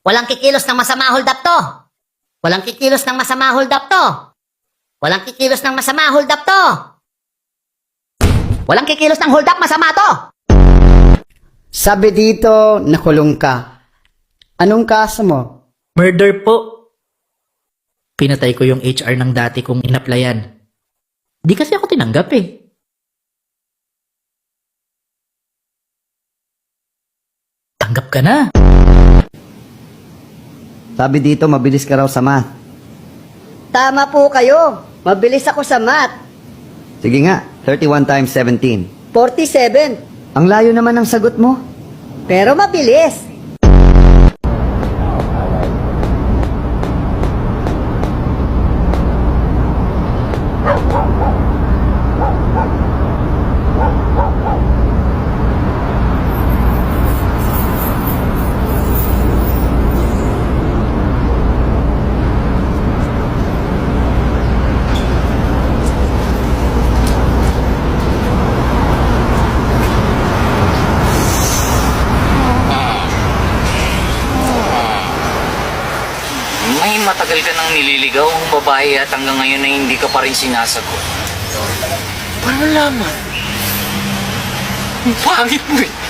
Walang kikilos ng masama, hold up to. Walang kikilos ng masama, hold up to. Walang kikilos ng masama, hold up to. Walang kikilos ng hold up, masama to. Sabi dito, nakulong ka. Anong kaso mo? Murder po. Pinatay ko yung HR ng dati kong inaplayan. Di kasi ako tinanggap eh. Tanggap ka na. Sabi dito, mabilis ka raw sa math. Tama po kayo. Mabilis ako sa math. Sige nga, 31 times 17. 47. Ang layo naman ng sagot mo. Pero mabilis. May matagal ka nang nililigaw ang babae at hanggang ngayon ay hindi ka pa rin sinasagot. Paano malaman? Ang pangit mo eh.